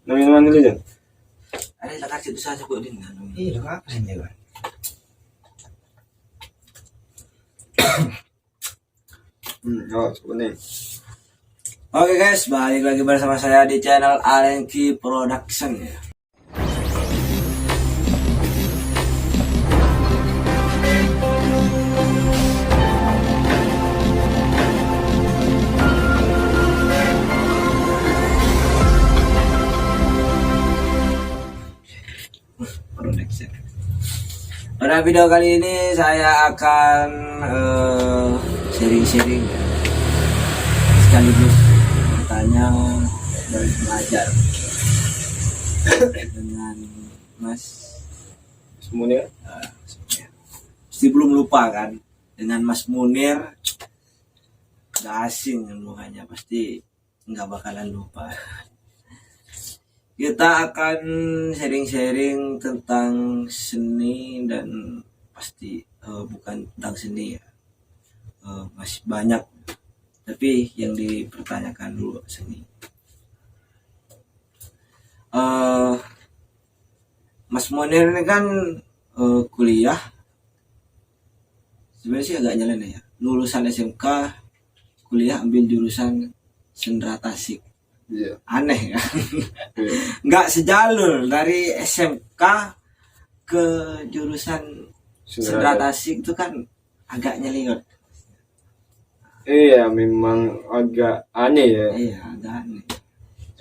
Minuman dulu Jan. Ada lakar itu saja kok din. Iya, apa sih dia? Oh, sebenarnya. Oke guys, balik lagi bersama saya di channel Alenki Production ya. Production. Pada video kali ini saya akan sharing-sharing ya. Sekaligus bertanya dari pengajar dengan Mas Munir. Pasti belum lupa kan dengan Mas Munir. Gak asing mukanya, pasti nggak bakalan lupa. Kita akan sharing-sharing tentang seni dan pasti bukan tentang seni ya, masih banyak, tapi yang dipertanyakan dulu seni. Mas Munir ini kan kuliah, sebenarnya sih agak nyeleneh ya, lulusan SMK, kuliah ambil jurusan Sendera Tasik. Iya. Aneh kan? Iya. Nggak sejalur dari SMK ke jurusan Sendera Tasik itu kan agak nyeliot. Iya, memang agak aneh ya. Iya, agak aneh.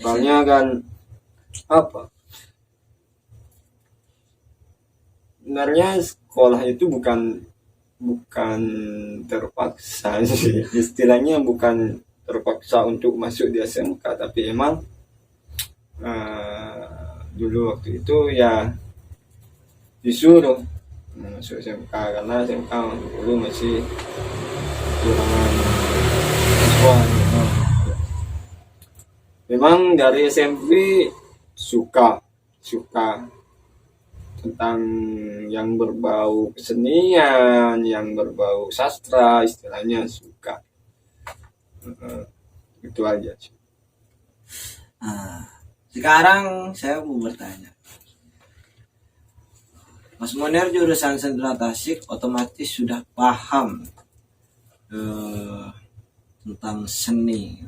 Soalnya kan apa? Sebenarnya sekolah itu bukan terpaksa sih. Istilahnya bukan terpaksa untuk masuk di SMK, tapi emang dulu waktu itu ya disuruh masuk SMK karena SMK dulu masih kekurangan siswa. Memang dari SMP suka tentang yang berbau kesenian, yang berbau sastra, istilahnya suka. Itu aja. Sekarang saya mau bertanya, Mas Munir jurusan Sendera Tasik otomatis sudah paham tentang seni.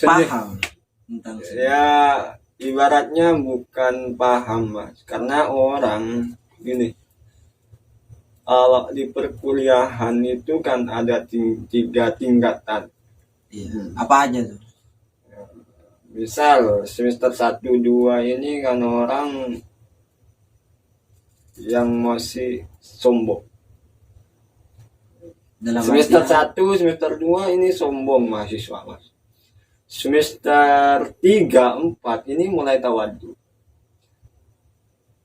Paham tentang seni. Ya ibaratnya bukan paham Mas, karena orang gini, kalau di perkuliahan itu kan ada 3 tingkatan. Iya. Apa aja tuh? Misal semester 1, 2 ini kan orang yang masih sombong. Dalam Semester artian, 1, semester 2 ini sombong mahasiswa Mas. Semester 3, 4 ini mulai tawadu.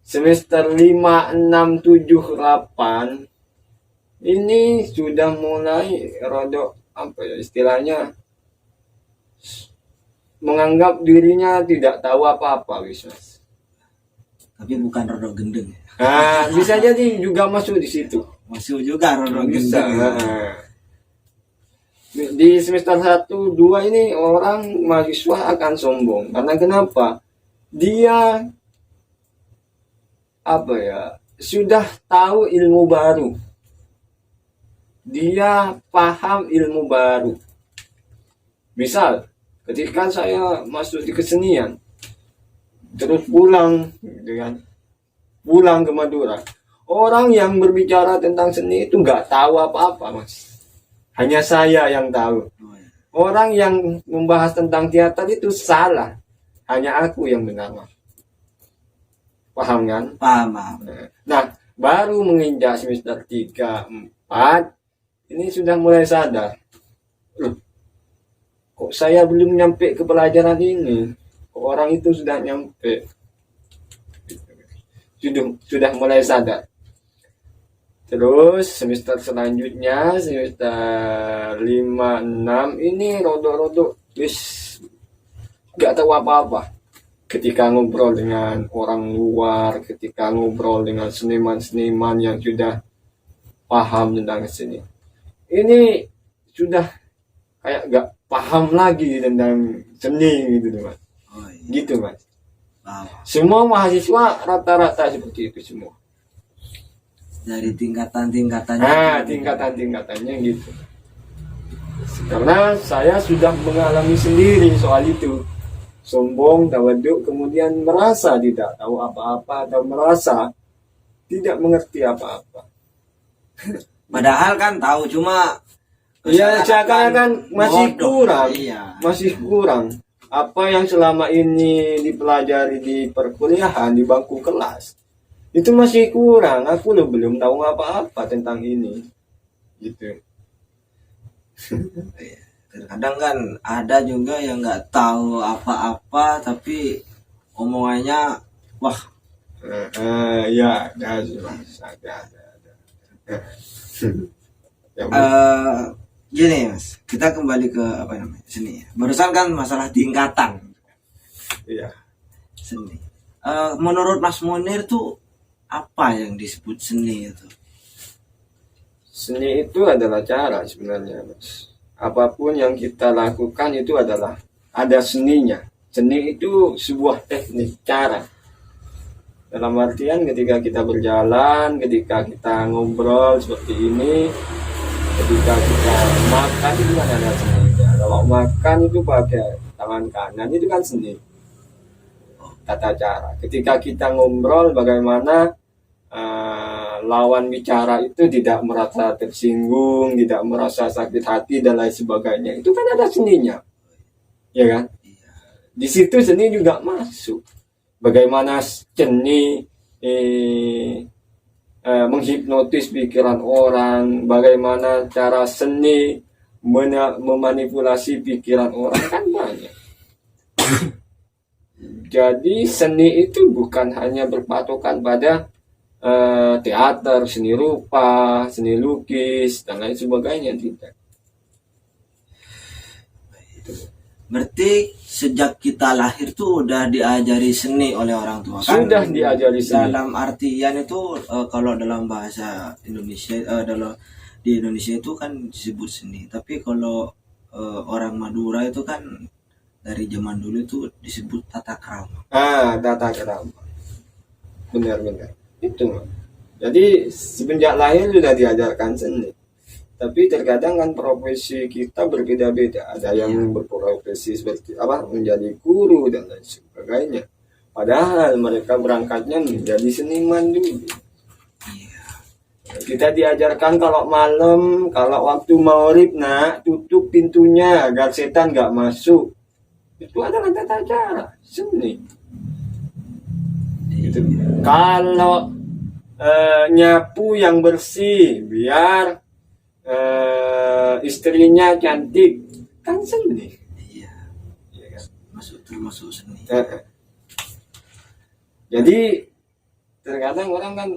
Semester 5, 6, 7, 8 ini sudah mulai rodok apa ya istilahnya, menganggap dirinya tidak tahu apa-apa Mas. tapi bukan rodok gendeng. Nah, bisa jadi juga masuk di situ. Masuk juga rodok Bisa. gendeng. Di semester 1, 2 ini orang mahasiswa akan sombong. Karena kenapa? Dia apa ya? Sudah tahu ilmu baru. Dia paham ilmu baru. Misal, ketika saya masuk di kesenian, terus pulang, gitu kan, pulang ke Madura, orang yang berbicara tentang seni itu nggak tahu apa-apa Mas. Hanya saya yang tahu. Orang yang membahas tentang teater itu salah. Hanya aku yang benar Mas. Paham kan? Paham. Nah, baru menginjak semester 3, 4, ini sudah mulai sadar. Loh, kok saya belum nyampe ke pelajaran ini? Kok orang itu sudah nyampe? Sudah mulai sadar. Terus semester selanjutnya, semester 5, 6, ini rodok-rodok wis gak tahu apa-apa. Ketika ngobrol dengan orang luar, ketika ngobrol dengan seniman-seniman yang sudah paham tentang seni, ini sudah kayak gak paham paham lagi tentang seni gitu Mas. Oh iya. Gitu Mas. Paham. Semua mahasiswa rata-rata seperti itu semua. Dari tingkatan-tingkatannya. Nah, tingkatan-tingkatannya gitu. Karena saya sudah mengalami sendiri soal itu. Sombong, tawaduk, kemudian merasa tidak tahu apa-apa atau merasa tidak mengerti apa-apa. Padahal kan tahu, cuma Ya, seakan-akan masih bodoh. kurang. Iya. Masih kurang. Apa yang selama ini dipelajari di perkuliahan, di bangku kelas, itu masih kurang. Aku loh belum tahu apa-apa tentang ini. Gitu. Kadang kan ada juga yang nggak tahu apa-apa tapi omongannya wah. Ya, ada sih, Mas. Ada. Ya, Gini Mas, kita kembali ke apa namanya seni. Barusan kan masalah tingkatan iya. seni. Menurut Mas Munir tuh apa yang disebut seni itu? Seni itu adalah cara sebenarnya, Mas. Apapun yang kita lakukan itu adalah ada seninya. Seni itu sebuah teknik, cara. Dalam artian ketika kita berjalan, ketika kita ngobrol seperti ini, ketika kita makan itu kan ada seninya. Kalau makan itu pakai tangan kanan itu kan seni. Tata cara. Ketika kita ngobrol bagaimana lawan bicara itu tidak merasa tersinggung, tidak merasa sakit hati dan lain sebagainya. Itu kan ada seninya. Ya kan? Di situ seni juga masuk. Bagaimana seni menghipnotis pikiran orang, bagaimana cara seni memanipulasi pikiran orang, kan banyak. Jadi seni itu bukan hanya berpatokan pada teater, seni rupa, seni lukis, dan lain sebagainya, tidak. Berarti sejak kita lahir tuh udah diajari seni oleh orang tua kan? Sudah diajari seni. Dalam artian itu kalau dalam bahasa Indonesia di Indonesia itu kan disebut seni. Tapi kalau orang Madura itu kan dari zaman dulu itu disebut tata krama. Tata krama. Benar. Itu. Jadi semenjak lahir sudah diajarkan seni. Tapi terkadang kan profesi kita berbeda-beda. Ada yang berprofesi seperti menjadi guru dan lain sebagainya. Padahal mereka berangkatnya menjadi seniman dulu. Kita diajarkan kalau malam, kalau waktu maghrib, tutup pintunya agar setan nggak masuk. Itu adalah tata cara seni. Gitu. Kalau nyapu yang bersih biar istrinya cantik, kan seni. Iya. Ya kan? Masuk seni. Jadi terkadang orang kan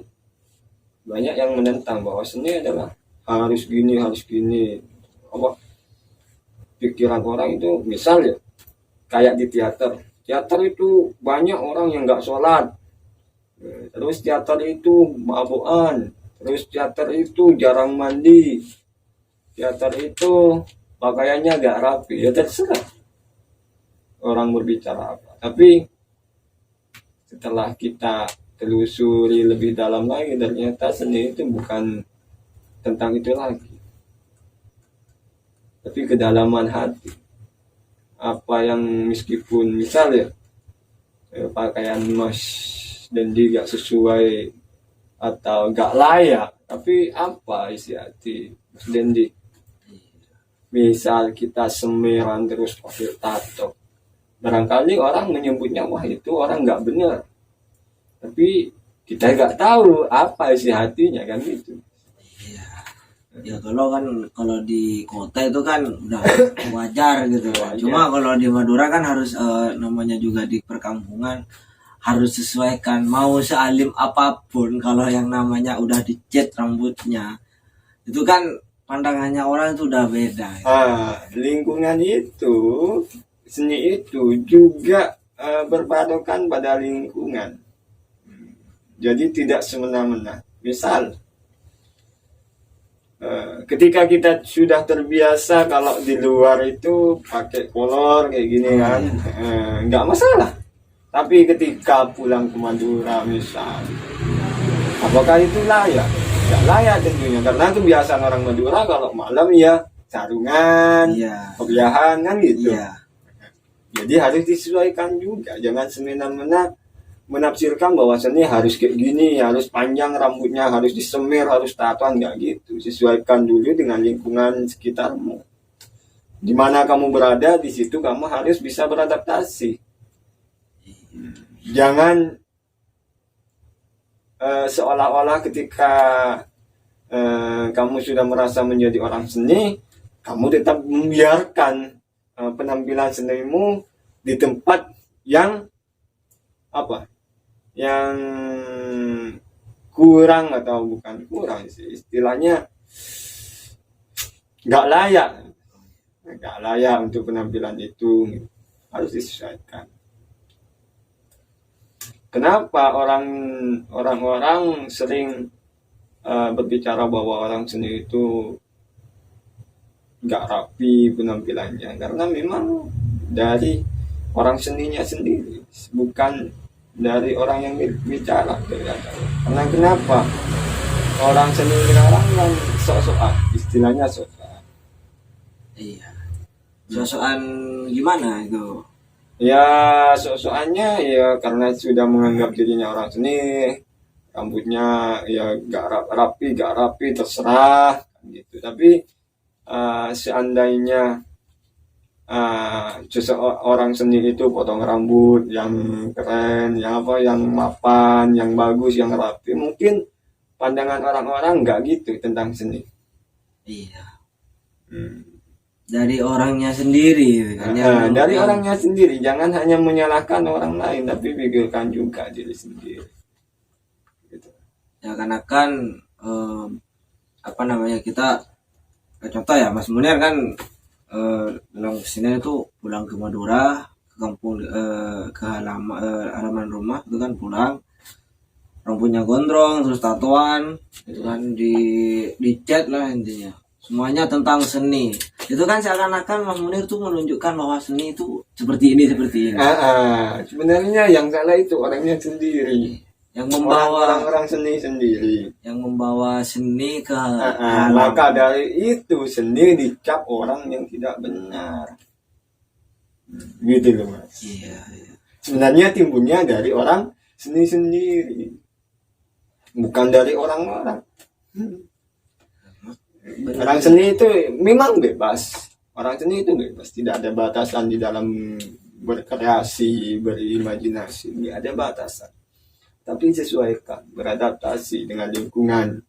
banyak yang menentang bahwa seni adalah harus gini. Pikiran orang itu, misal ya, kayak di teater itu banyak orang yang nggak sholat, terus teater itu mabukan, terus teater itu jarang mandi, teater itu pakaiannya nggak rapi. Ya terserah orang berbicara apa, tapi setelah kita telusuri lebih dalam lagi, ternyata seni itu bukan tentang itu lagi, tapi kedalaman hati. Apa yang meskipun misal ya pakaian Mas Dendi gak sesuai atau gak layak, tapi apa isi hati Mas Dendi? Misal kita semeran terus pakai tato, barangkali orang menyebutnya wah itu orang gak benar, tapi kita gak tahu apa isi hatinya, kan gitu. Ya kalau di kota itu kan udah wajar gitu. Wajar. Cuma kalau di Madura kan harus namanya juga di perkampungan harus sesuaikan. Mau sealim apapun kalau yang namanya udah dicat rambutnya, itu kan pandangannya orang itu udah beda. Lingkungan itu, seni itu juga berpatokan pada lingkungan. Jadi tidak semena-mena. Misal ketika kita sudah terbiasa kalau di luar itu pakai kolor kayak gini kan, nggak masalah. Tapi ketika pulang ke Madura misal, apakah itu layak? Nggak layak tentunya, karena kebiasaan orang Madura kalau malam ya sarungan, Iya. kopiahan kan gitu. Iya. Jadi harus disesuaikan juga, jangan semena-mena menafsirkan bahwa seni harus kayak gini, harus panjang rambutnya, harus disemir, harus tatoan, nggak gitu. Sesuaikan dulu dengan lingkungan sekitarmu. Di mana kamu berada, di situ kamu harus bisa beradaptasi. Jangan seolah-olah ketika kamu sudah merasa menjadi orang seni, kamu tetap membiarkan penampilan senimu di tempat yang apa? Yang kurang, atau bukan kurang sih, istilahnya nggak layak untuk penampilan itu, harus disesuaikan. Kenapa orang-orang sering berbicara bahwa orang seni itu nggak rapi penampilannya? Karena memang dari orang seninya sendiri, bukan dari orang yang bicara. Karena kenapa orang seni sekarang yang sok-sokan, istilahnya sok-sokan. Iya. Sosokan gimana itu? Ya sok-sokannya ya karena sudah menganggap dirinya orang seni, rambutnya ya gak rapi terserah gitu. Tapi seandainya seseorang seni itu potong rambut yang keren, yang mapan, yang bagus, yang rapi, mungkin pandangan orang-orang nggak gitu tentang seni. Iya. Dari orangnya sendiri kan. Dari orangnya sendiri, jangan hanya menyalahkan orang lain, tapi pikirkan juga diri sendiri. Gitu. Ya karena kan kita contoh ya, Mas Munir kan dalam kesini itu pulang ke Madura, ke kampung, ke halaman rumah itu kan pulang, rambutnya gondrong terus tatoan itu kan, dicat lah intinya, semuanya tentang seni. Itu kan seakan-akan Mas Munir tuh menunjukkan bahwa seni itu seperti ini. Sebenarnya yang salah itu orangnya sendiri, yang membawa orang-orang seni sendiri, yang membawa seni ke maka dari itu seni dicap orang yang tidak benar, gitu loh Mas. Iya. Sebenarnya timbulnya dari orang seni sendiri, bukan dari orang-orang. Orang seni itu memang bebas, orang seni itu bebas, tidak ada batasan di dalam berkreasi, berimajinasi, tidak ada batasan. Tapi sesuaikan, beradaptasi dengan lingkungan.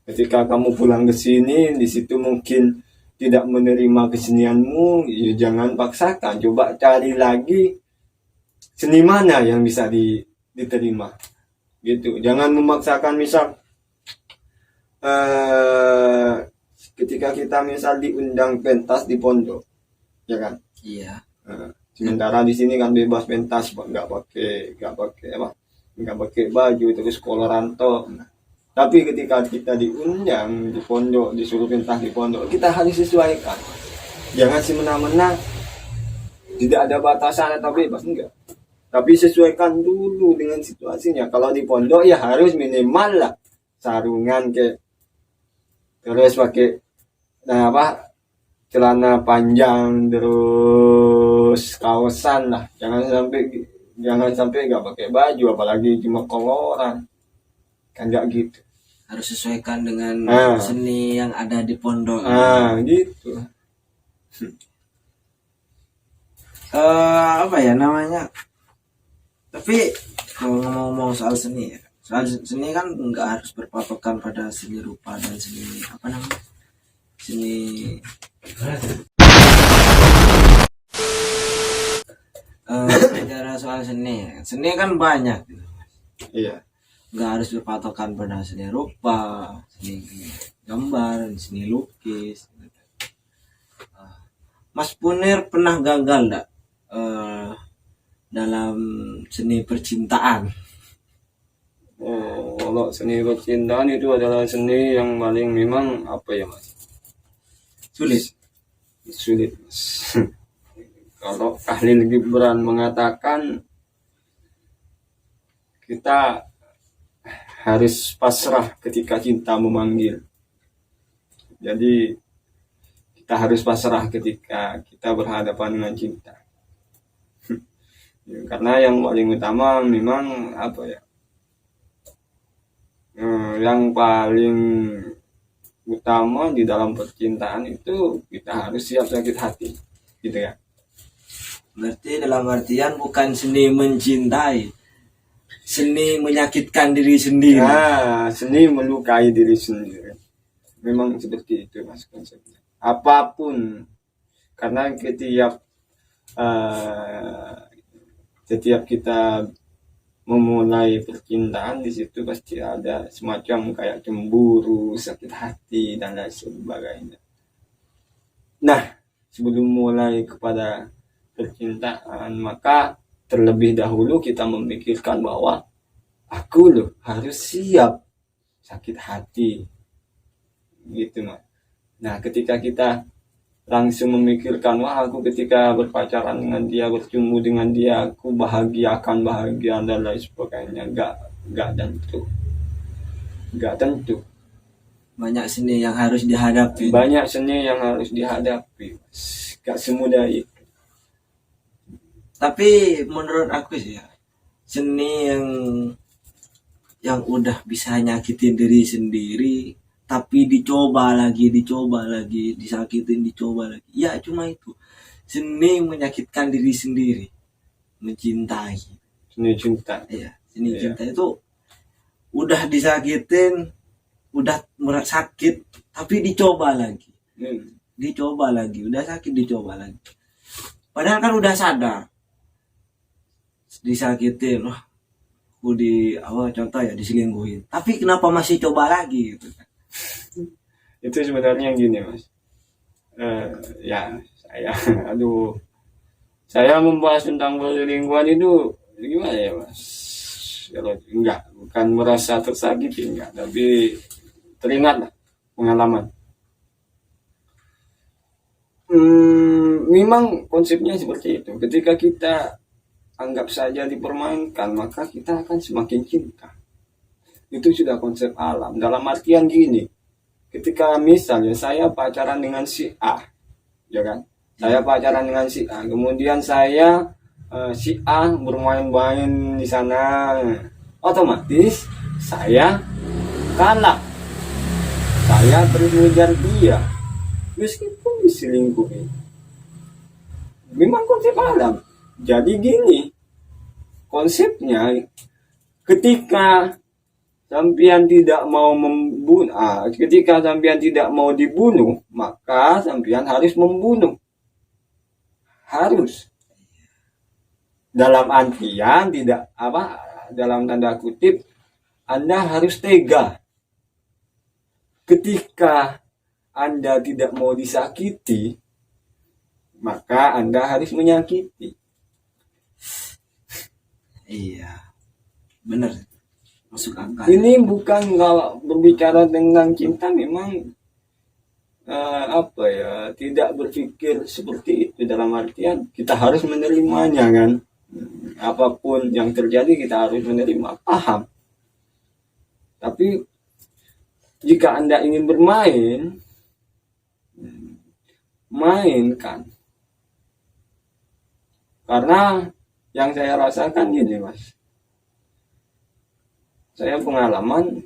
Ketika kamu pulang ke sini, di situ mungkin tidak menerima kesenianmu, ya jangan paksakan, coba cari lagi seni mana yang bisa diterima. Gitu, jangan memaksakan. Misal ketika kita misal diundang pentas di pondok, ya kan? Iya. Sementara di sini kan bebas pentas, nggak pakai baju, terus koloran tok. Tapi ketika kita diundang di pondok, disuruh pentas di pondok, kita harus sesuaikan. Jangan semena-mena, tidak ada batasan atau bebas, enggak. Tapi sesuaikan dulu dengan situasinya. Kalau di pondok ya harus minimal lah sarungan terus pakai celana panjang, terus kaosan lah. Jangan sampai nggak pakai baju, apalagi cuma koloran. Kan nggak gitu. Harus sesuaikan dengan seni yang ada di pondok. Gitu. Tapi kalau ngomong soal seni ya, seni kan nggak harus berpatokan pada seni rupa dan seni bicara soal seni kan banyak gitu. Iya. Nggak harus berpatokan pada seni rupa, seni gambar, seni lukis. Mas Munir pernah gagal nggak dalam seni percintaan? Kalau seni percintaan itu adalah seni yang paling memang apa ya mas? Sulit mas. Kalau Khalil Gibran mengatakan kita harus pasrah ketika cinta memanggil. Jadi kita harus pasrah ketika kita berhadapan dengan cinta. Karena yang paling utama memang apa ya? Yang paling utama di dalam percintaan itu kita harus siap sakit hati, gitu ya. Berarti dalam artian bukan seni mencintai, seni menyakitkan diri sendiri. Seni melukai diri sendiri. Memang seperti itu mas konsepnya. Apapun, karena setiap kita memulai percintaan di situ pasti ada semacam kayak cemburu, sakit hati dan lain sebagainya. Nah, sebelum mulai kepada percintaan maka terlebih dahulu kita memikirkan bahwa aku loh harus siap sakit hati, gitu mas. Nah, ketika kita langsung memikirkan wah aku ketika berpacaran dengan dia, bertemu dengan dia aku bahagia dan lain sebagainya, nggak tentu. Banyak seni yang harus dihadapi. Gak semudah itu. Tapi menurut aku sih ya, seni yang udah bisa nyakitin diri sendiri tapi dicoba lagi, disakitin, dicoba lagi. Ya cuma itu. Seni menyakitkan diri sendiri. Mencintai. Seni cinta. Iya, seni cinta itu udah disakitin, udah sakit, tapi dicoba lagi. Dicoba lagi, udah sakit dicoba lagi. Padahal kan udah sadar. Disakitin, wah, aku contoh ya diselingkuhin. Tapi kenapa masih coba lagi gitu kan? Itu sebenarnya gini mas, saya membahas tentang perselingkuhan itu gimana ya mas, kalau bukan merasa tersakiti enggak, tapi teringat pengalaman. Memang konsepnya seperti itu, ketika kita anggap saja dipermainkan maka kita akan semakin cinta. Itu sudah konsep alam. Dalam artian gini, ketika misalnya saya pacaran dengan si A, ya kan? Saya pacaran dengan si A, kemudian saya si A bermain-main di sana, otomatis saya kalah. Saya terus mengejar dia, meskipun diselingkuhi. Memang konsep alam. Jadi gini, konsepnya ketika sampian tidak mau ketika sampian tidak mau dibunuh, maka sampian harus membunuh. Harus. Dalam artian dalam tanda kutip, Anda harus tega. Ketika Anda tidak mau disakiti, maka Anda harus menyakiti. Iya. Benar. Masuk akal. Ini bukan kalau berbicara tentang cinta memang tidak berpikir seperti itu, dalam artian kita harus menerimanya kan. Apapun yang terjadi kita harus menerima, paham. Tapi jika Anda ingin bermain, mainkan. Karena yang saya rasakan gini mas, saya pengalaman,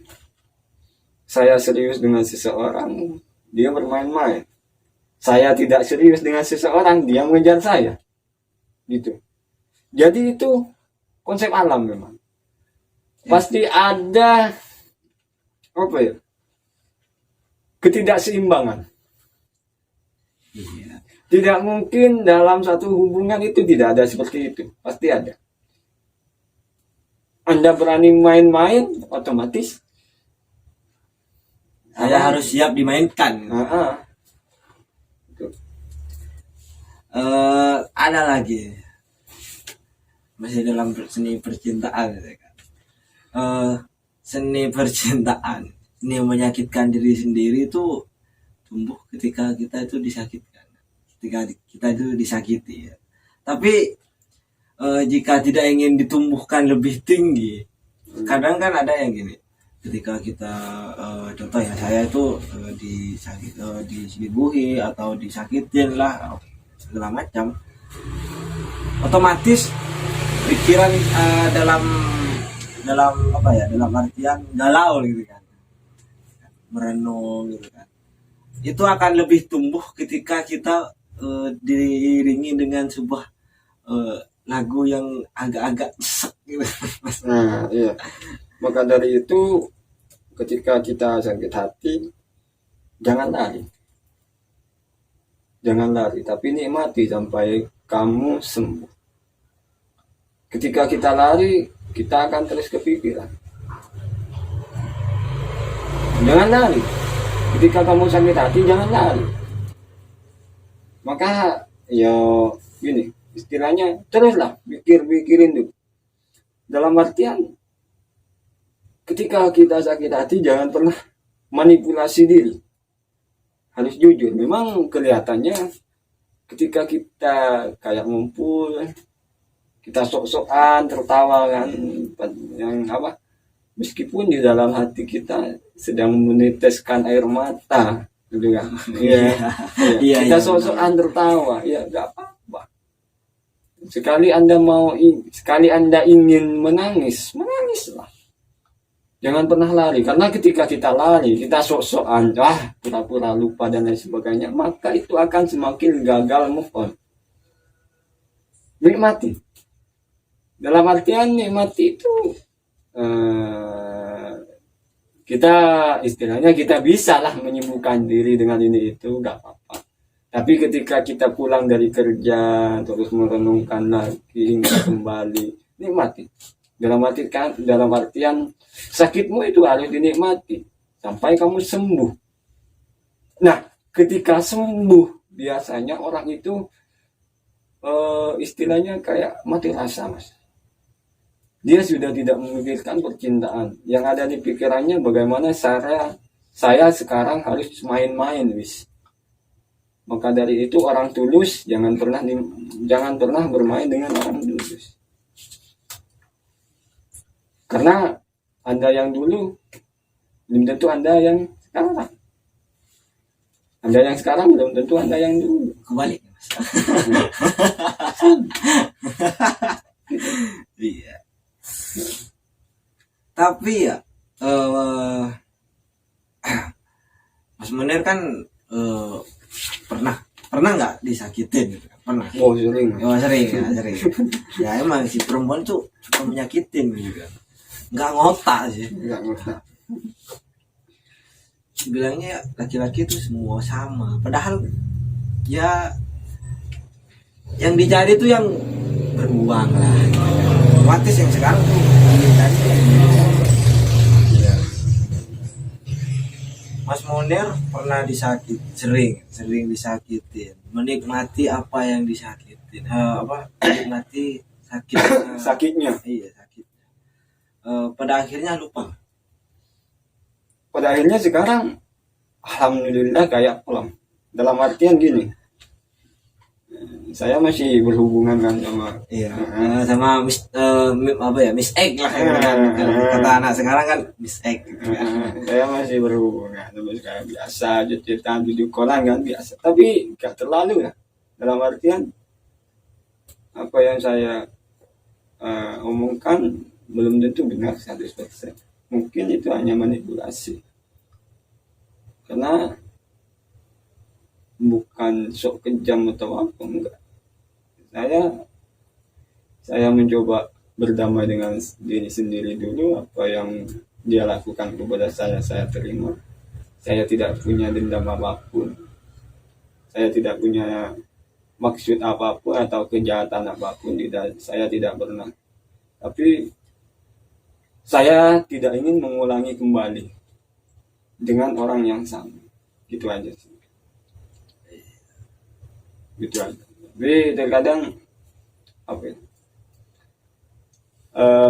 saya serius dengan seseorang, dia bermain-main. Saya tidak serius dengan seseorang, dia mengejar saya. Gitu. Jadi itu konsep alam memang. Pasti ada ketidakseimbangan. Iya. Tidak mungkin dalam satu hubungan itu tidak ada seperti itu. Pasti ada. Anda berani main-main, otomatis saya harus siap dimainkan. Ada lagi, masih dalam seni percintaan, seni percintaan, seni menyakitkan diri sendiri itu tumbuh ketika kita itu disakitkan, ketika kita itu disakiti ya. Tapi jika tidak ingin ditumbuhkan lebih tinggi, kadang kan ada yang gini, ketika kita contoh ya, saya itu diselingkuhi atau disakitin lah segala macam, otomatis pikiran dalam apa ya, dalam artian galau gitu kan, merenung gitu kan, itu akan lebih tumbuh ketika kita diiringi dengan sebuah lagu yang agak-agak sek gitu. Nah, iya. Maka dari itu, ketika kita sakit hati, jangan lari. Jangan lari, tapi nikmati sampai kamu sembuh. Ketika kita lari, kita akan terus kepikiran. Jangan lari. Ketika kamu sakit hati, jangan lari. Maka, ya gini, istilahnya teruslah pikirin dulu. Dalam artian, ketika kita sakit hati, jangan pernah manipulasi diri. Harus jujur. Memang kelihatannya ketika kita kayak ngumpul, kita sok-sokan tertawa kan, yang apa, meskipun di dalam hati kita sedang meneteskan air mata gitu kan. Iya. Kita sok-sokan tertawa, ya enggak apa-apa. Sekali Anda ingin menangis, menangislah. Jangan pernah lari, karena ketika kita lari, kita sok-sokan, pura-pura lupa dan lain sebagainya, maka itu akan semakin gagal move on. Nikmati. Dalam artian nikmati itu, kita istilahnya kita bisa lah menyembuhkan diri dengan ini itu, gak apa-apa. Tapi ketika kita pulang dari kerja, terus merenungkan lagi hingga kembali, nikmati. Dalam artian sakitmu itu harus dinikmati sampai kamu sembuh. Nah, ketika sembuh, biasanya orang itu istilahnya kayak mati rasa, Mas. Dia sudah tidak memikirkan percintaan. Yang ada di pikirannya bagaimana saya sekarang harus main-main, wis. Maka dari itu orang tulus jangan pernah bermain dengan orang tulus. Karena Anda yang dulu belum tentu Anda yang sekarang. Anda yang sekarang belum tentu Anda yang dulu. Kebalik, Mas. Iya. Tapi ya Mas Munir kan pernah nggak disakitin gitu? Pernah. Oh, sering. Sering. Ya emang si perempuan tuh suka menyakitin gitu. Nggak ngotak sih. Nggak ngotak. Bilangnya laki-laki itu semua sama. Padahal ya yang dicari tuh yang beruang lah. Otomatis yang sekarang tuh dicari ya. Mas Munir pernah sering disakitin. Menikmati apa yang disakitin. Menikmati sakitnya. Iya, sakitnya. Pada akhirnya lupa. Pada akhirnya sekarang alhamdulillah kayak pulang. Dalam artian gini, saya masih berhubungan kan sama sama Miss Egg lah kata anak sekarang kan Miss Egg gitu kan. Saya masih berhubungan sampai sekarang, biasa cerita video callan kan biasa, tapi gak terlalu ya. Dalam artian apa yang saya omongkan belum tentu benar 100%. Mungkin itu hanya manipulasi. Karena bukan sok kejam atau apa, enggak. Saya mencoba berdamai dengan diri sendiri dulu. Apa yang dia lakukan kepada saya terima. Saya tidak punya dendam apapun. Saya tidak punya maksud apapun atau kejahatan apapun. Saya tidak pernah. Tapi saya tidak ingin mengulangi kembali dengan orang yang sama. Gitu aja sih. Gitu aja. Tapi terkadang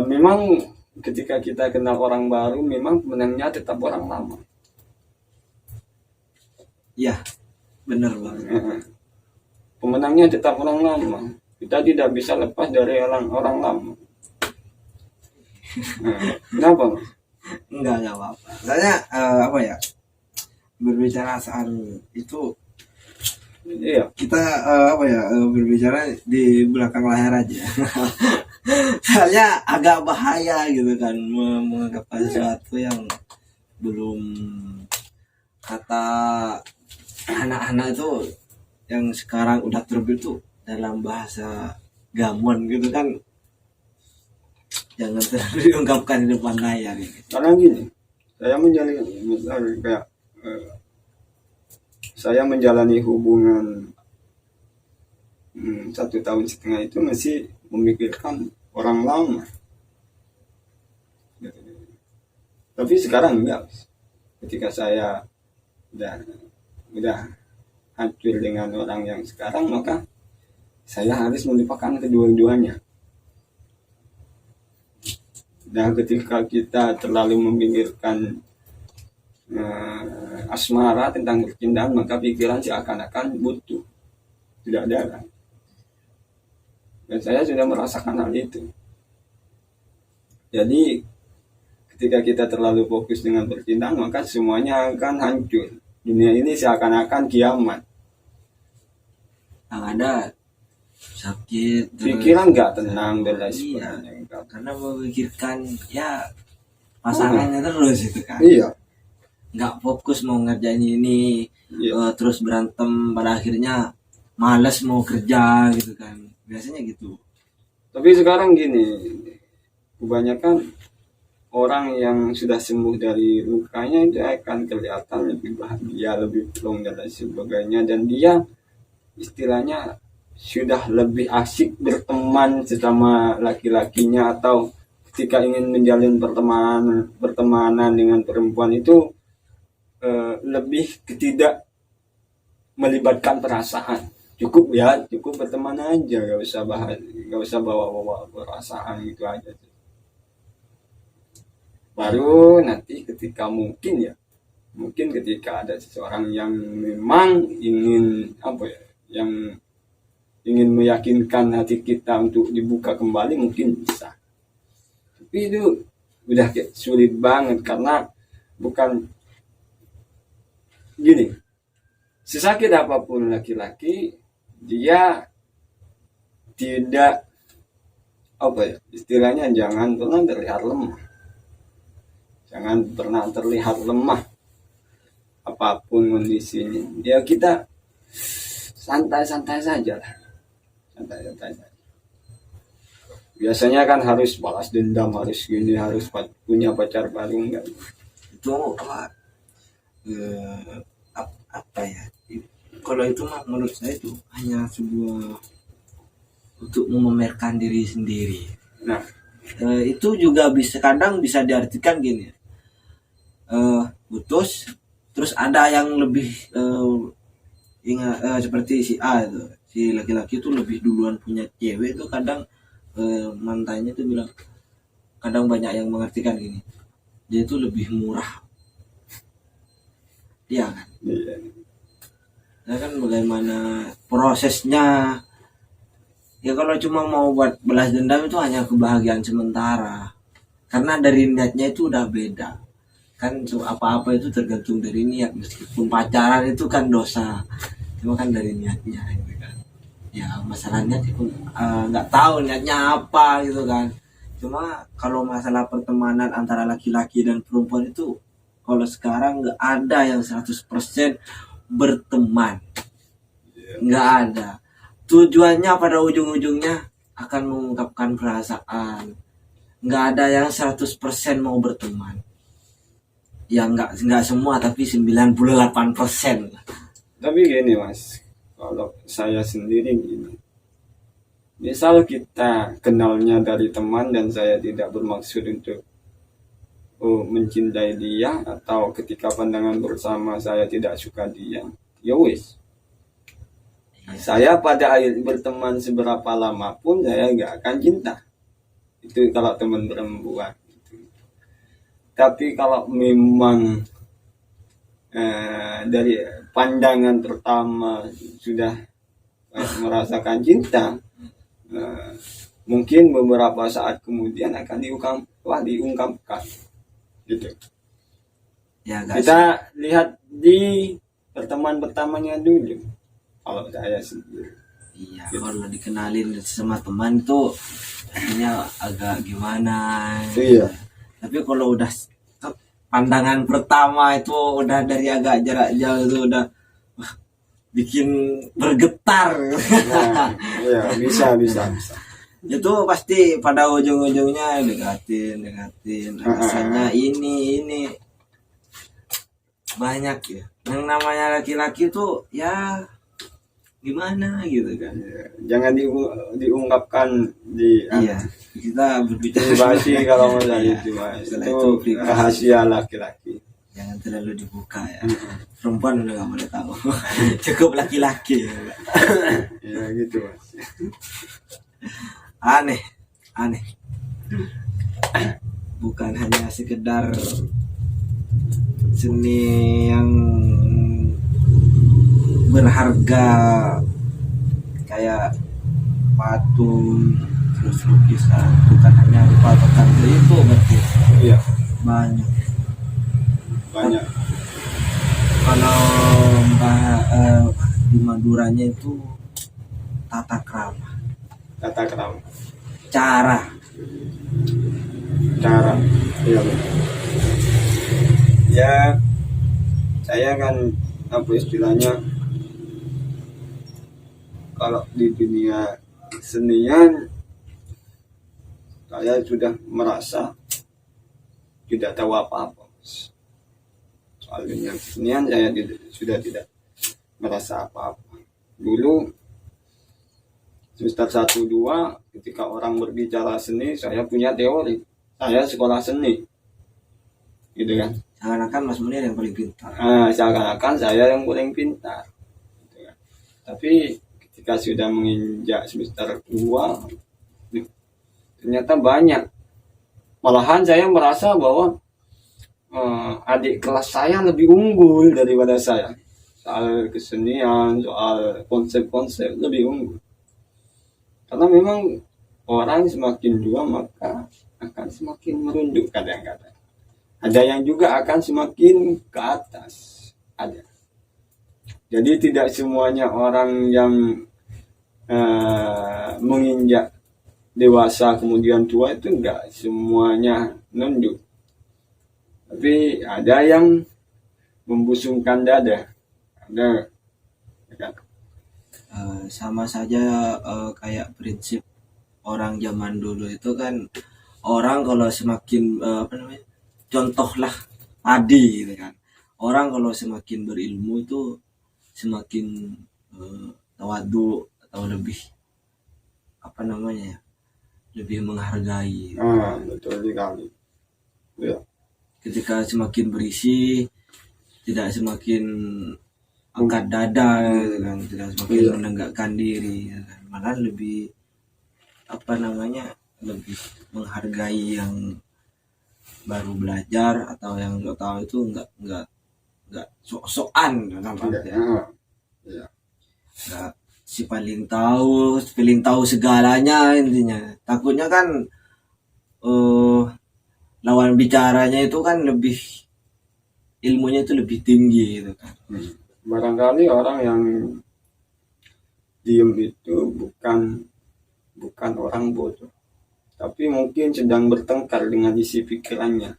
memang ketika kita kenal orang baru, memang pemenangnya tetap orang lama. Ya, benar banget. Pemenangnya tetap orang lama. Kita tidak bisa lepas dari orang lama. Kenapa, Mas? Enggak apa-apa. Soalnya apa ya? Berbicara soal itu Iya, kita apa ya berbicara di belakang layar aja. Soalnya agak bahaya gitu kan mengungkapkan sesuatu yang belum kata anak-anak itu yang sekarang udah terbentuk dalam bahasa gamon gitu kan, jangan terlalu diungkapkan di depan layar gitu. karena gini, saya menjalani kayak saya menjalani hubungan 1,5 tahun itu masih memikirkan orang lama. Tapi sekarang enggak. Ketika saya udah hancur dengan orang yang sekarang, maka saya harus melupakan kedua-duanya. Dan ketika kita terlalu memikirkan asmara tentang percintaan, maka pikiran seakan-akan butuh, tidak ada. Dan saya sudah merasakan hal itu. Jadi ketika kita terlalu fokus dengan percintaan, maka semuanya akan hancur. Dunia ini seakan-akan kiamat. Yang ada sakit, Pikiran nggak tenang dan lain iya, sebagainya. karena memikirkan ya pasangannya terus itu kan. Iya. Nggak fokus mau ngerjain ini, Iya. terus berantem pada akhirnya malas mau kerja gitu kan, biasanya gitu. Tapi sekarang gini, kebanyakan orang yang sudah sembuh dari lukanya itu akan kelihatan lebih bahagia, lebih plong dan lain sebagainya, dan dia istilahnya sudah lebih asik berteman sesama laki-lakinya, atau ketika ingin menjalin pertemanan dengan perempuan itu lebih tidak melibatkan perasaan. Cukup berteman aja, gak usah bawa perasaan gitu aja. Baru nanti ketika mungkin ketika ada seseorang yang memang ingin yang ingin meyakinkan hati kita untuk dibuka kembali, mungkin bisa. Tapi itu udah sulit banget, karena bukan gini, sesakit apapun laki-laki, dia tidak istilahnya jangan pernah terlihat lemah. Jangan pernah terlihat lemah apapun kondisinya. Ya kita santai-santai saja lah. Santai-santai saja. Biasanya kan harus balas dendam, harus gini, harus punya pacar baru, enggak. Itu apa ya, kalau itu mah menurut saya itu hanya sebuah untuk memamerkan diri sendiri. Nah, itu juga kadang bisa diartikan gini, putus terus ada yang lebih seperti si A itu, si laki-laki itu lebih duluan punya cewek itu, kadang mantannya itu bilang, kadang banyak yang mengartikan gini, dia itu lebih murah. Iya kan? iya. Nah kan bagaimana prosesnya, ya kalau cuma mau buat balas dendam itu hanya kebahagiaan sementara, karena dari niatnya itu udah beda kan. Apa-apa itu tergantung dari niat, meskipun pacaran itu kan dosa, cuma kan dari niatnya gitu kan. Ya masalahnya itu nggak tahu niatnya apa gitu kan. Cuma kalau masalah pertemanan antara laki-laki dan perempuan itu, kalau sekarang nggak ada yang 100% berteman, nggak ada. Tujuannya pada ujung-ujungnya akan mengungkapkan perasaan. Nggak ada yang 100% mau berteman. Ya nggak semua, tapi 98%. Tapi gini Mas, kalau saya sendiri gini, misal kita kenalnya dari teman dan saya tidak bermaksud untuk mencintai dia, atau ketika pandangan bersama saya tidak suka dia, ya wis. Saya pada akhir berteman seberapa lama pun saya nggak akan cinta. Itu kalau teman perempuan. Gitu. Tapi kalau memang dari pandangan pertama sudah merasakan cinta, mungkin beberapa saat kemudian akan diungkapkan gitu. Ya guys, Kita lihat di pertemuan pertamanya dulu. Kalau saya sendiri, iya kalau dikenalin sama teman itu artinya agak gimana. iya, Tapi kalau udah pandangan pertama itu udah dari agak jarak jauh itu udah wah, bikin bergetar. nah, iya bisa. Itu pasti pada ujung-ujungnya dekatin. Rasanya ini banyak ya. Yang namanya laki-laki tuh ya gimana gitu kan. Jangan diungkapkan di Iya, kita berbicara privasi kalau mau Iya, itu mas. setelah Itu itu privasi. rahasia laki-laki. jangan terlalu dibuka ya. Perempuan udah gak boleh tahu. Cukup laki-laki. Ya gitu mas. Aneh. Bukan hanya sekedar seni yang berharga kayak patung terus lukisan, bukan hanya rupa tertentu itu berarti Iya banyak. Kalau di Maduranya itu tata krama, kata kerama cara iya benar. Ya saya kan apa istilahnya, kalau di dunia kesenian saya sudah merasa tidak tahu apa-apa mas. Soal dunia kesenian saya sudah tidak merasa apa-apa. Dulu semester 1-2 ketika orang berbicara seni, saya punya teori. Saya sekolah seni. Gitu kan. seakan-akan Mas Munir yang paling pintar. Seakan-akan saya yang paling pintar. Gitu kan. Tapi ketika sudah menginjak semester 2, ternyata banyak. Malahan saya merasa bahwa adik kelas saya lebih unggul daripada saya. Soal kesenian, soal konsep-konsep lebih unggul. Karena memang orang semakin tua maka akan semakin merunduk kadang-kadang. Ada yang juga akan semakin ke atas. Ada. Jadi tidak semuanya orang yang menginjak dewasa kemudian tua itu enggak semuanya nunduk. Tapi ada yang membusungkan dada. Ada. Ya. Sama saja kayak prinsip orang zaman dulu itu kan, orang kalau semakin contohlah padi gitu kan, orang kalau semakin berilmu itu semakin tawadu atau lebih lebih menghargai. Betul sekali. Ya. Ketika semakin berisi tidak semakin angkat dada gitu kan, tidak semakin menegakkan diri gitu kan. Malah lebih lebih menghargai yang baru belajar atau yang nggak tahu itu nggak sok-sokan dalam artian nggak si paling tahu segalanya intinya. Takutnya kan lawan bicaranya itu kan lebih ilmunya itu lebih tinggi gitu kan. Barangkali orang yang diem itu bukan orang bodoh, tapi mungkin sedang bertengkar dengan isi pikirannya.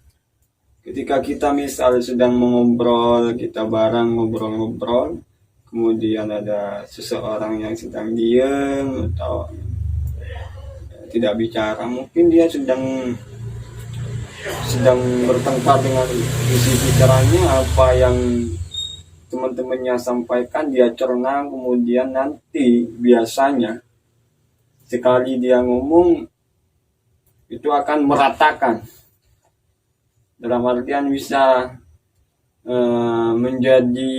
Ketika kita misal sedang mengobrol, kita bareng ngobrol-ngobrol, kemudian ada seseorang yang sedang diem atau tidak bicara, mungkin dia sedang bertengkar dengan isi pikirannya. Apa yang teman-temannya sampaikan dia cerna, kemudian nanti biasanya sekali dia ngomong itu akan meratakan, dalam artian bisa menjadi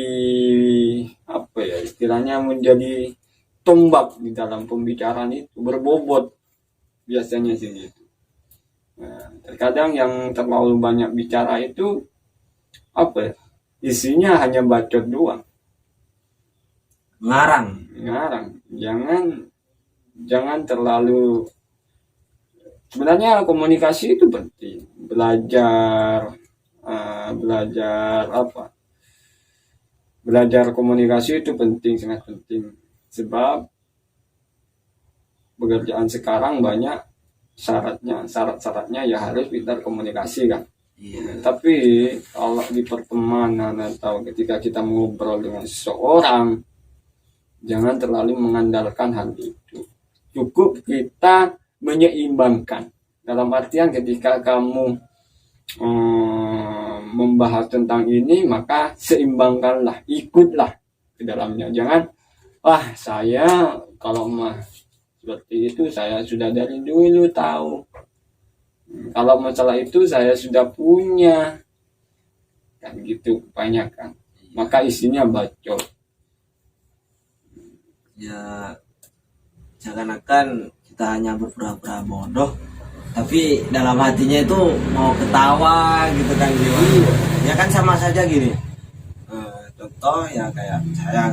istilahnya menjadi tombak di dalam pembicaraan itu, berbobot biasanya sih itu. Nah, terkadang yang terlalu banyak bicara itu apa ya, isinya hanya bacot doang, Ngarang. ngarang. Jangan terlalu, sebenarnya komunikasi itu penting, belajar apa, belajar komunikasi itu penting, sangat penting, sebab pekerjaan sekarang banyak syarat-syaratnya ya harus pintar komunikasi kan. Iya. Tapi kalau di pertemanan atau ketika kita ngobrol dengan seseorang, jangan terlalu mengandalkan hal itu. Cukup kita menyeimbangkan. Dalam artian ketika kamu membahas tentang ini, maka seimbangkanlah, ikutlah ke dalamnya. Jangan, wah saya kalau mah seperti itu saya sudah dari dulu tahu. Kalau masalah itu saya sudah punya. Kan gitu kebanyakan. Maka isinya bacot. Ya seakan-akan kita hanya berpura-pura bodoh, tapi dalam hatinya itu mau ketawa gitu kan, gimana? Ya kan sama saja gini. Contoh ya kayak saya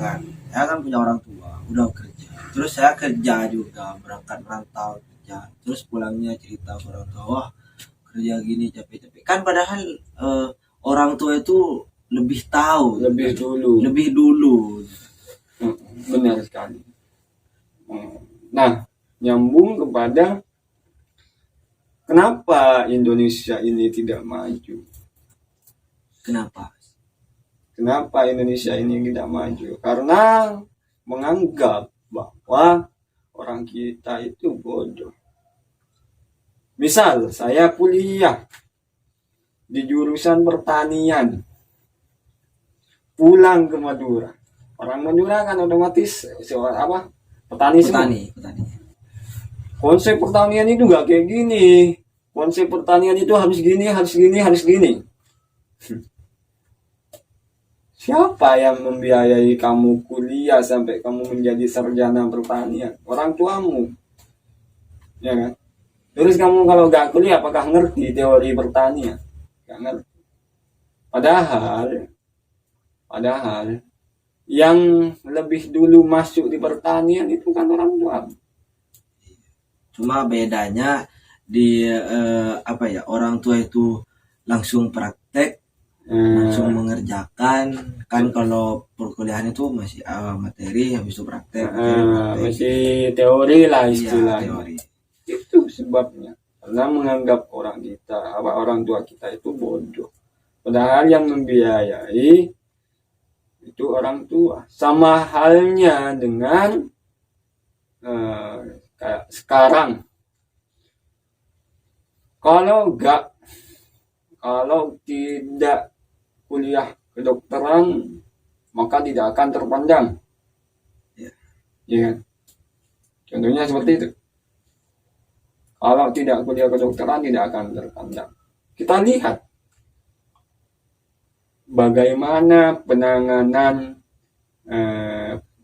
kan punya orang tua, udah kerja. Terus saya kerja juga, berangkat merantau kerja. Terus pulangnya cerita ke orang tua, wah kerja gini capek-capek. Kan padahal orang tua itu lebih tahu, lebih dulu. Benar sekali. Nah, nyambung kepada kenapa Indonesia ini tidak maju? Kenapa Indonesia ini tidak maju? Karena menganggap bahwa orang kita itu bodoh. Misal saya kuliah di jurusan pertanian, pulang ke Madura. Orang Madura kan otomatis petani semua. Konsep pertanian itu nggak kayak gini. Konsep pertanian itu harus gini. Siapa yang membiayai kamu kuliah sampai kamu menjadi sarjana pertanian? Orang tuamu, ya kan? Terus kamu kalau nggak kuliah, apakah ngerti teori pertanian? Nggak ngerti. Padahal yang lebih dulu masuk di pertanian itu kan orang tua. Cuma bedanya di orang tua itu langsung praktek, langsung mengerjakan. Kan kalau perkuliahan itu masih materi, habis itu praktek. Masih teori lah istilahnya. Iya, teori. Itu sebabnya, karena menganggap orang tua kita itu bodoh. Padahal yang membiayai itu orang tua. Sama halnya dengan kayak sekarang, kalau tidak kuliah kedokteran maka tidak akan terpandang. Ya. Contohnya seperti itu. Kalau tidak kuliah kedokteran tidak akan terpandang. Kita lihat bagaimana penanganan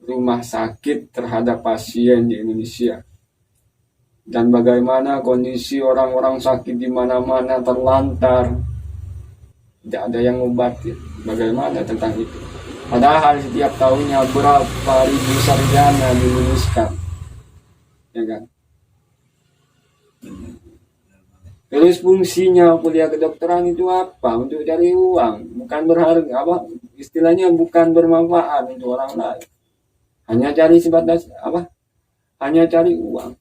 rumah sakit terhadap pasien di Indonesia, dan bagaimana kondisi orang-orang sakit di mana-mana terlantar, tidak ada yang ngobatin. Bagaimana tentang itu? Padahal setiap tahunnya berapa ribu sarjana diluluskan, ya kan? Terus fungsinya kuliah kedokteran itu apa? Untuk cari uang, bukan berharga, istilahnya bukan bermanfaat untuk orang lain. Hanya cari sebatas hanya cari uang.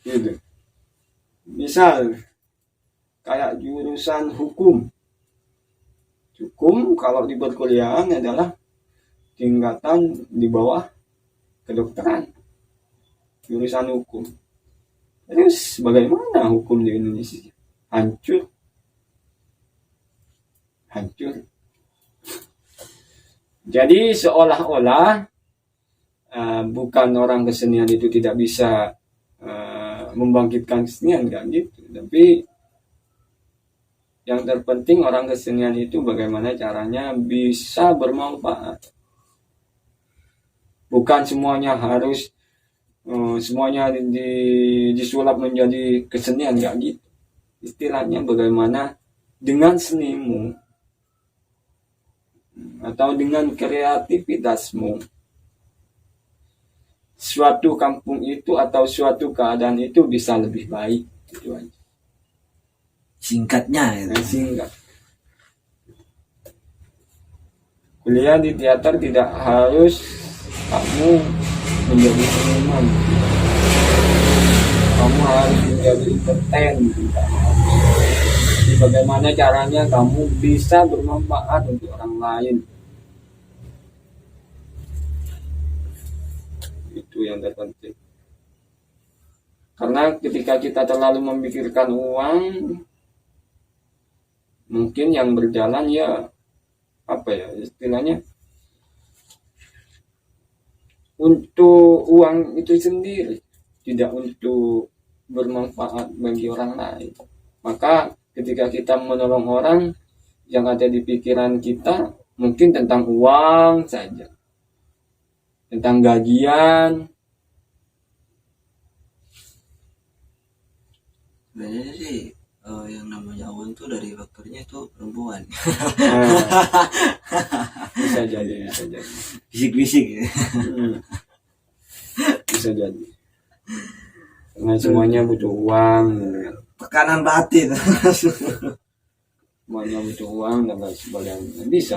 Gitu. Misal kayak jurusan hukum. Hukum kalau di perkuliahan adalah tingkatan di bawah kedokteran. Jurusan hukum. Terus bagaimana hukum di Indonesia? Hancur. Jadi seolah-olah bukan orang kesenian itu tidak bisa membangkitkan kesenian, kan gitu. Tapi yang terpenting orang kesenian itu bagaimana caranya bisa bermanfaat. Bukan semuanya harus semuanya disulap menjadi kesenian, nggak gitu. Istilahnya bagaimana dengan senimu atau dengan kreativitasmu suatu kampung itu atau suatu keadaan itu bisa lebih baik, gitu aja. Singkatnya gitu. Singkat. Kuliah di teater tidak harus kamu menjadi seniman, kamu harus menjadi entertain. Jadi bagaimana caranya kamu bisa bermanfaat untuk orang lain, itu yang terpenting. Karena ketika kita terlalu memikirkan uang, mungkin yang berjalan ya apa ya istilahnya, untuk uang itu sendiri, tidak untuk bermanfaat bagi orang lain. Maka ketika kita menolong orang, yang ada di pikiran kita mungkin tentang uang saja, tentang gajian. Sebenarnya sih yang namanya uang tuh dari faktornya itu perempuan. Bisa jadi. Bisik-bisik ya. Bisa jadi. Karena semuanya butuh uang, Tekanan batin. semuanya butuh uang dan lain sebagainya. Bisa.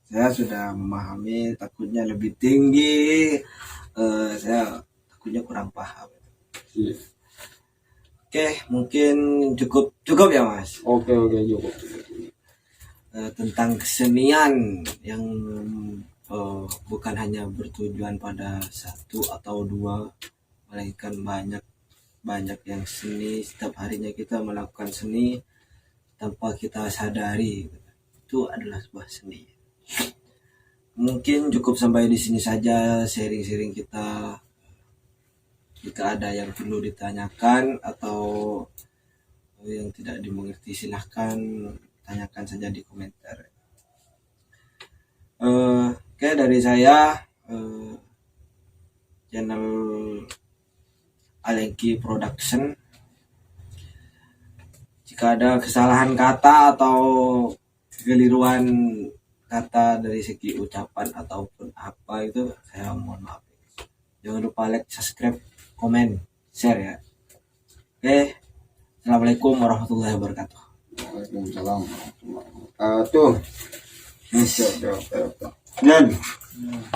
Saya sudah memahami, takutnya lebih tinggi. Saya takutnya kurang paham. Iya. Oke, mungkin cukup ya Mas. Oke cukup. Tentang kesenian yang bukan hanya bertujuan pada satu atau dua, melainkan banyak yang seni. Setiap harinya kita melakukan seni tanpa kita sadari, itu adalah sebuah seni. Mungkin cukup sampai di sini saja sharing-sharing kita. Jika ada yang perlu ditanyakan atau yang tidak dimengerti, silahkan tanyakan saja di komentar. Oke, dari saya channel Alengki Production. Jika ada kesalahan kata atau kekeliruan kata dari segi ucapan ataupun apa itu, saya mohon maaf. Jangan lupa like, subscribe, komen, share ya. Oke, assalamualaikum warahmatullahi wabarakatuh. Waalaikumsalam warahmatullahi wabarakatuh. Tuh.